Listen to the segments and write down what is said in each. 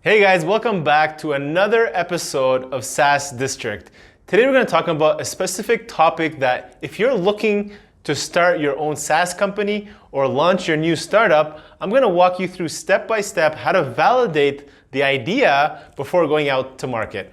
Hey guys, welcome back to another episode of SaaS District. Today we're going to talk about a specific topic that if you're looking to start your own SaaS company or launch your new startup, I'm going to walk you through step by step how to validate the idea before going out to market.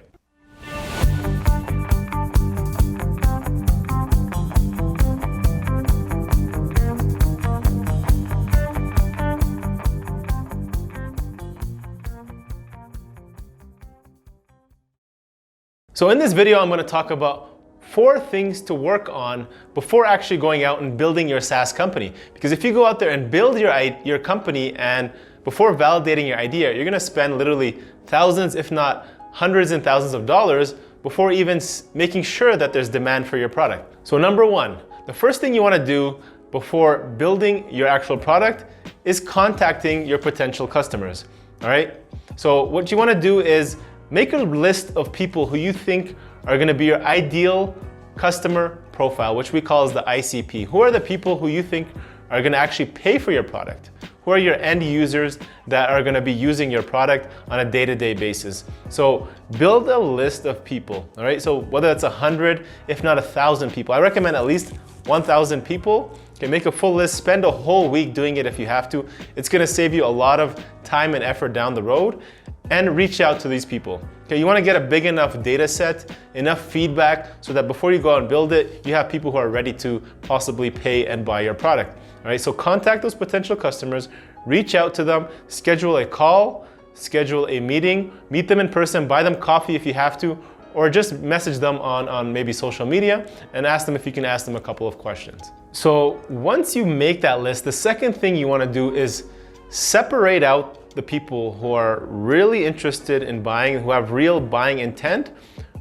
So in this video, I'm going to talk about 4 things to work on before actually going out and building your SaaS company. Because if you go out there and build your company and before validating your idea, you're going to spend literally thousands, if not hundreds and thousands of dollars before even making sure that there's demand for your product. So number 1, the first thing you want to do before building your actual product is contacting your potential customers. All right. So what you want to do is make a list of people who you think are going to be your ideal customer profile, which we call as the ICP. Who are the people who you think are going to actually pay for your product? Who are your end users that are going to be using your product on a day-to-day basis? So build a list of people, all right? So whether it's 100, if not 1,000 people, I recommend at least 1,000 people. Okay, make a full list, spend a whole week doing it if you have to. It's going to save you a lot of time and effort down the road. And reach out to these people. Okay, you want to get a big enough data set, enough feedback, so that before you go out and build it, you have people who are ready to possibly pay and buy your product. All right, so contact those potential customers, reach out to them, schedule a call, schedule a meeting, meet them in person, buy them coffee if you have to, or just message them on maybe social media and ask them if you can ask them a couple of questions. So once you make that list, the second thing you want to do is separate out the people who are really interested in buying, who have real buying intent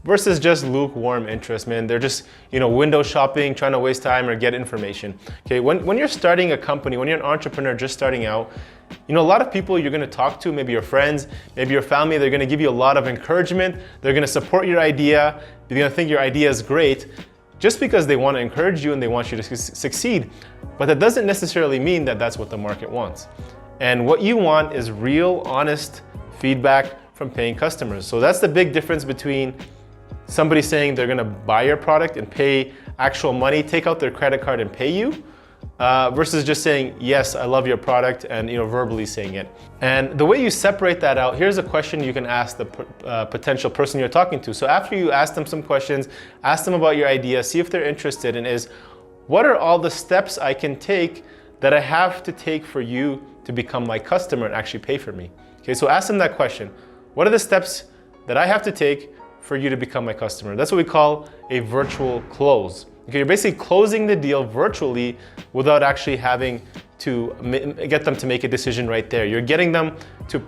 versus just lukewarm interest, man. They're just, window shopping, trying to waste time or get information. Okay, when you're starting a company, when you're an entrepreneur just starting out, a lot of people you're gonna talk to, maybe your friends, maybe your family, they're gonna give you a lot of encouragement. They're gonna support your idea. They're gonna think your idea is great just because they want to encourage you and they want you to succeed. But that doesn't necessarily mean that that's what the market wants. And what you want is real, honest feedback from paying customers. So that's the big difference between somebody saying they're gonna buy your product and pay actual money, take out their credit card and pay you, versus just saying, yes, I love your product, and verbally saying it. And the way you separate that out, here's a question you can ask the potential person you're talking to. So after you ask them some questions, ask them about your idea, see if they're interested, and what are all the steps I can take that I have to take for you to become my customer and actually pay for me? Okay, so ask them that question. What are the steps that I have to take for you to become my customer? That's what we call a virtual close. Okay, you're basically closing the deal virtually without actually having to get them to make a decision right there. You're getting them to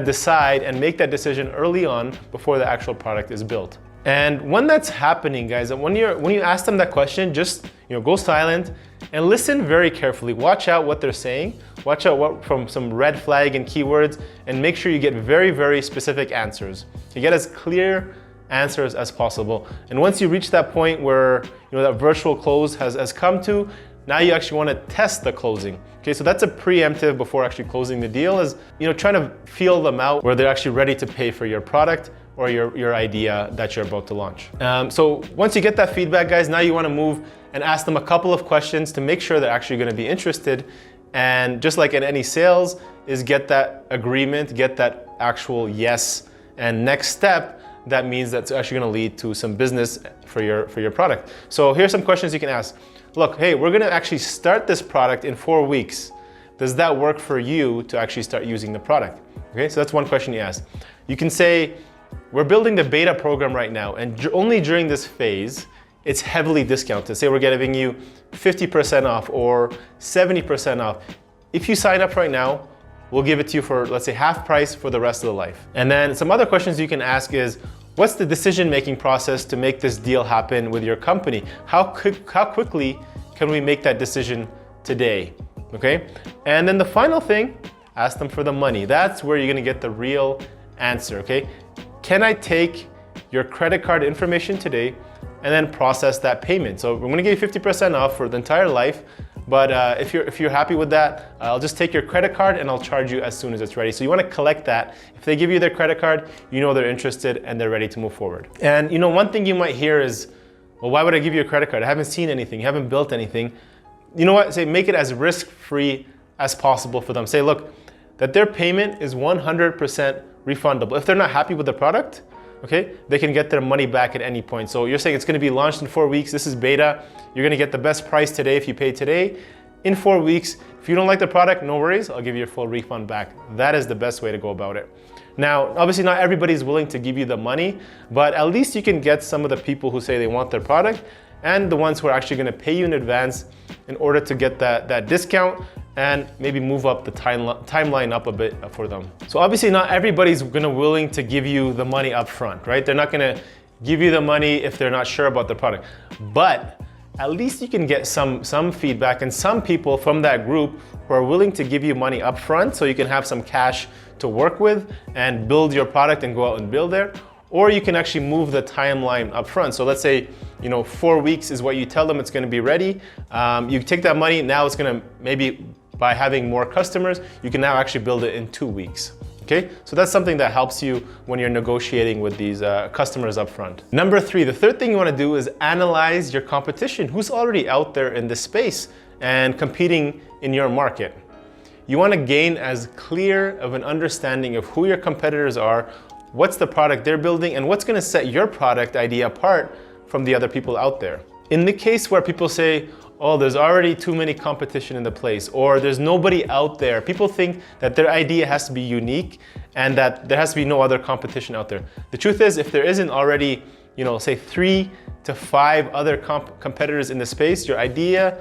decide and make that decision early on before the actual product is built. And when that's happening, guys, when you ask them that question, just go silent and listen very carefully. Watch out what they're saying. Watch out from some red flag and keywords, and make sure you get very, very specific answers. You get as clear answers as possible. And once you reach that point where that virtual close has come to, now you actually want to test the closing. Okay, so that's a preemptive before actually closing the deal, is trying to feel them out where they're actually ready to pay for your product or your idea that you're about to launch. So once you get that feedback, guys, now you want to move and ask them a couple of questions to make sure they're actually going to be interested. And just like in any sales, is get that agreement, get that actual yes. And next step, that means that's actually going to lead to some business for your product. So here's some questions you can ask. Look, hey, we're going to actually start this product in 4 weeks. Does that work for you to actually start using the product? Okay, so that's one question you ask. You can say, we're building the beta program right now, and only during this phase, it's heavily discounted. Say we're giving you 50% off or 70% off. If you sign up right now, we'll give it to you for, let's say, half price for the rest of the life. And then some other questions you can ask is, what's the decision-making process to make this deal happen with your company? How quickly can we make that decision today? Okay? And then the final thing, ask them for the money. That's where you're gonna get the real answer, okay? Can I take your credit card information today and then process that payment? So we're gonna give you 50% off for the entire life, but if you're happy with that, I'll just take your credit card and I'll charge you as soon as it's ready. So you want to collect that. If they give you their credit card, you know they're interested and they're ready to move forward. And one thing you might hear is, well, why would I give you a credit card? I haven't seen anything, you haven't built anything. You know what? Say, make it as risk-free as possible for them. Say, look, that their payment is 100% refundable. If they're not happy with the product, okay, they can get their money back at any point. So you're saying it's gonna be launched in 4 weeks, this is beta, you're gonna get the best price today if you pay today. In 4 weeks, if you don't like the product, no worries, I'll give you a full refund back. That is the best way to go about it. Now, obviously not everybody's willing to give you the money, but at least you can get some of the people who say they want their product and the ones who are actually gonna pay you in advance in order to get that discount and maybe move up the timeline up a bit for them. So obviously not everybody's willing to give you the money up front, right? They're not gonna give you the money if they're not sure about the product. But at least you can get some feedback and some people from that group who are willing to give you money up front so you can have some cash to work with and build your product and go out and build there. Or you can actually move the timeline up front. So let's say, 4 weeks is what you tell them it's gonna be ready. You take that money, now it's gonna maybe by having more customers, you can now actually build it in 2 weeks. Okay, so that's something that helps you when you're negotiating with these customers up front. Number 3, the third thing you wanna do is analyze your competition. Who's already out there in this space and competing in your market? You wanna gain as clear of an understanding of who your competitors are, what's the product they're building, and what's gonna set your product idea apart from the other people out there. In the case where people say, oh, there's already too many competition in the place, or there's nobody out there, people think that their idea has to be unique and that there has to be no other competition out there. The truth is, if there isn't already, say 3 to 5 other competitors in the space, your idea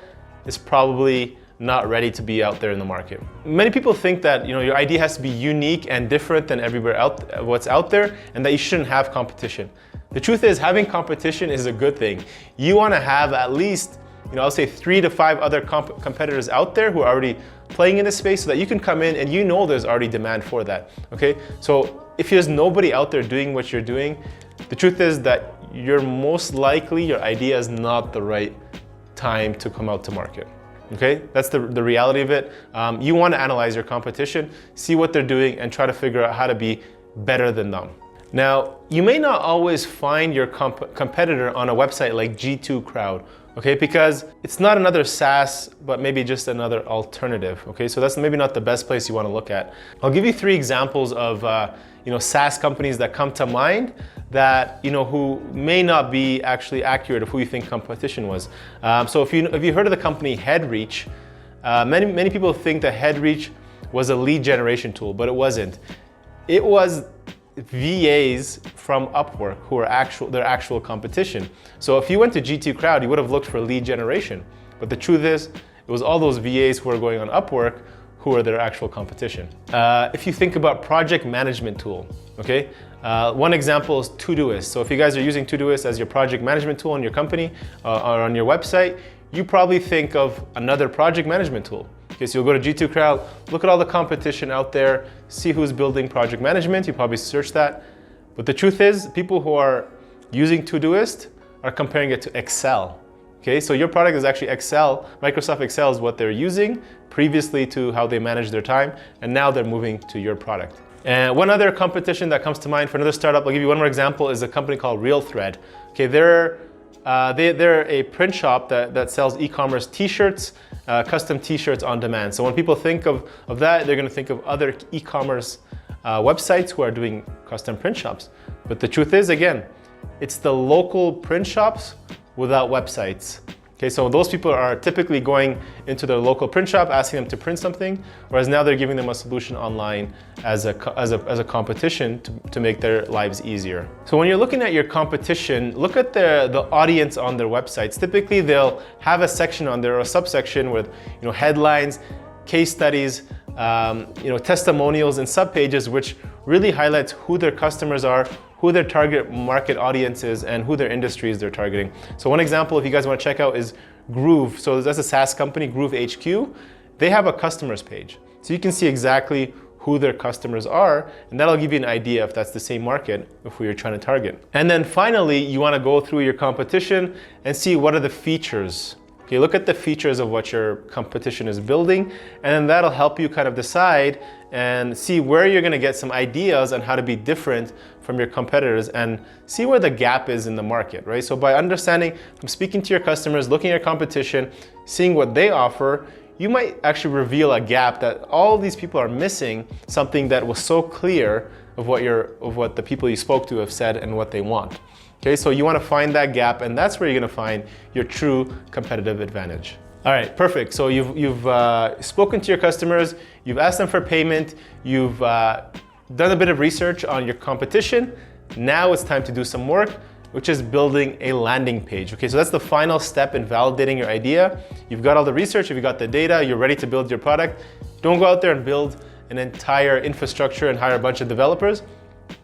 is probably not ready to be out there in the market. Many people think that your idea has to be unique and different than everywhere what's out there, and that you shouldn't have competition. The truth is, having competition is a good thing. You want to have at least, I'll say 3 to 5 other competitors out there who are already playing in this space, so that you can come in and there's already demand for that. Okay, so if there's nobody out there doing what you're doing, the truth is that you're most likely your idea is not the right time to come out to market. Okay, that's the reality of it. You want to analyze your competition, see what they're doing, and try to figure out how to be better than them. Now, you may not always find your competitor on a website like G2 Crowd, okay, because it's not another SaaS, but maybe just another alternative, okay? So that's maybe not the best place you want to look at. I'll give you 3 examples of SaaS companies that come to mind that who may not be actually accurate of who you think competition was. So if you heard of the company HeadReach, many people think that HeadReach was a lead generation tool, but it wasn't. It was VAs from Upwork who are their actual competition. So if you went to G2 Crowd, you would have looked for lead generation. But the truth is, it was all those VAs who are going on Upwork who are their actual competition. If you think about project management tool, okay? One example is Todoist. So if you guys are using Todoist as your project management tool in your company or on your website, you probably think of another project management tool. Okay, so you'll go to G2 Crowd, look at all the competition out there, see who's building project management, you probably search that. But the truth is, people who are using Todoist are comparing it to Excel. Okay, so your product is actually Excel. Microsoft Excel is what they're using previously to how they manage their time, and now they're moving to your product. And one other competition that comes to mind for another startup, I'll give you one more example, is a company called RealThread. Okay, they're a print shop that sells e-commerce t-shirts, custom t-shirts on demand. So when people think of that, they're gonna think of other e-commerce websites who are doing custom print shops. But the truth is, again, it's the local print shops without websites. Okay, so those people are typically going into their local print shop, asking them to print something, whereas now they're giving them a solution online as a competition to make their lives easier. So when you're looking at your competition, look at the audience on their websites. Typically, they'll have a section on there, or a subsection with headlines, case studies, testimonials, and subpages, which really highlights who their customers are, who their target market audience is, and who their industries they're targeting. So one example, if you guys want to check out, is Groove. So that's a SaaS company, Groove HQ. They have a customers page. So you can see exactly who their customers are, and that'll give you an idea if that's the same market, if you're trying to target. And then finally, you want to go through your competition and see what are the features Okay, look at the features of what your competition is building, and then that'll help you kind of decide and see where you're gonna get some ideas on how to be different from your competitors and see where the gap is in the market, right? So by understanding, from speaking to your customers, looking at your competition, seeing what they offer, you might actually reveal a gap that all these people are missing, something that was so clear of what the people you spoke to have said and what they want. Okay, so you want to find that gap, and that's where you're going to find your true competitive advantage. All right, perfect. So you've spoken to your customers, you've asked them for payment, you've done a bit of research on your competition. Now it's time to do some work, which is building a landing page. Okay, so that's the final step in validating your idea. You've got all the research, you've got the data, you're ready to build your product. Don't go out there and build an entire infrastructure and hire a bunch of developers.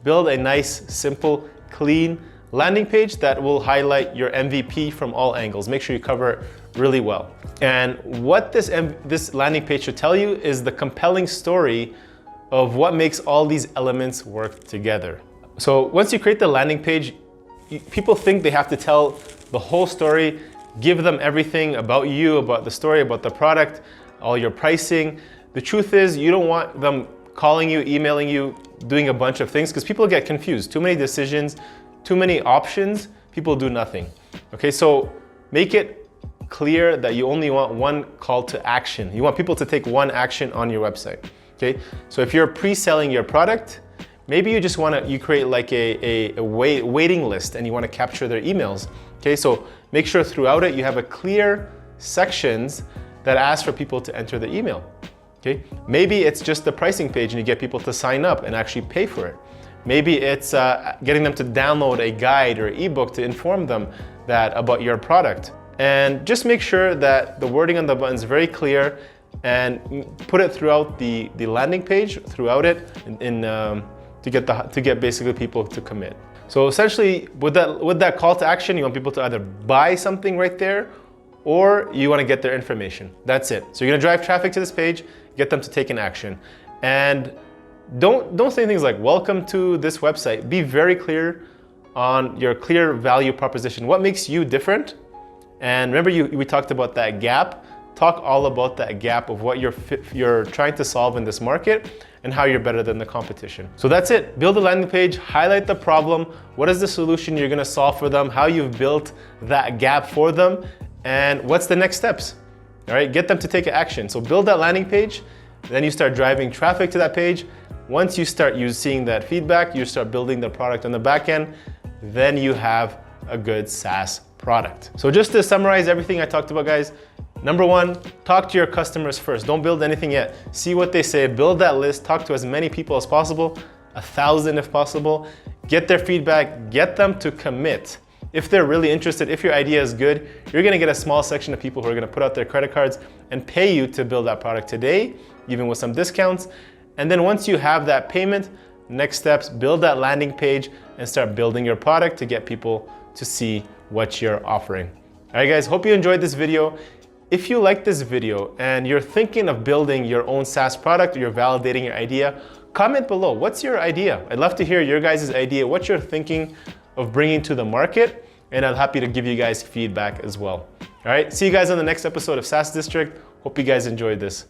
Build a nice, simple, clean landing page that will highlight your MVP from all angles. Make sure you cover it really well. And what this landing page should tell you is the compelling story of what makes all these elements work together. So once you create the landing page, people think they have to tell the whole story, give them everything about you, about the story, about the product, all your pricing. The truth is, you don't want them calling you, emailing you, doing a bunch of things, because people get confused. Too many decisions, too many options, people do nothing. Okay, so make it clear that you only want one call to action. You want people to take one action on your website. Okay, so if you're pre-selling your product, maybe you just you create like a waiting list and you want to capture their emails. Okay, so make sure throughout it you have a clear sections that ask for people to enter the email. Okay, maybe it's just the pricing page and you get people to sign up and actually pay for it. Maybe it's getting them to download a guide or ebook to inform them about your product. And just make sure that the wording on the button is very clear and put it throughout the landing page, throughout it, to get basically people to commit. So essentially, with that call to action, you want people to either buy something right there, or you want to get their information. That's it. So you're gonna drive traffic to this page, get them to take an action. And don't say things like, welcome to this website. Be very clear on your clear value proposition. What makes you different? And remember, we talked about that gap. Talk all about that gap of what you're trying to solve in this market and how you're better than the competition. So that's it. Build a landing page, highlight the problem. What is the solution you're gonna solve for them? How you've built that gap for them, and what's the next steps? All right, get them to take action. So build that landing page, then you start driving traffic to that page. Once you start seeing that feedback, you start building the product on the back end, then you have a good SaaS product. So just to summarize everything I talked about, guys, number one, talk to your customers first. Don't build anything yet. See what they say, build that list, talk to as many people as possible, 1,000 if possible, get their feedback, get them to commit. If they're really interested, if your idea is good, you're gonna get a small section of people who are gonna put out their credit cards and pay you to build that product today, even with some discounts. And then once you have that payment, next steps, build that landing page and start building your product to get people to see what you're offering. All right, guys, hope you enjoyed this video. If you like this video and you're thinking of building your own SaaS product or you're validating your idea, comment below. What's your idea? I'd love to hear your guys' idea, what you're thinking of bringing to the market, and I'm happy to give you guys feedback as well. All right, see you guys on the next episode of SaaS District. Hope you guys enjoyed this.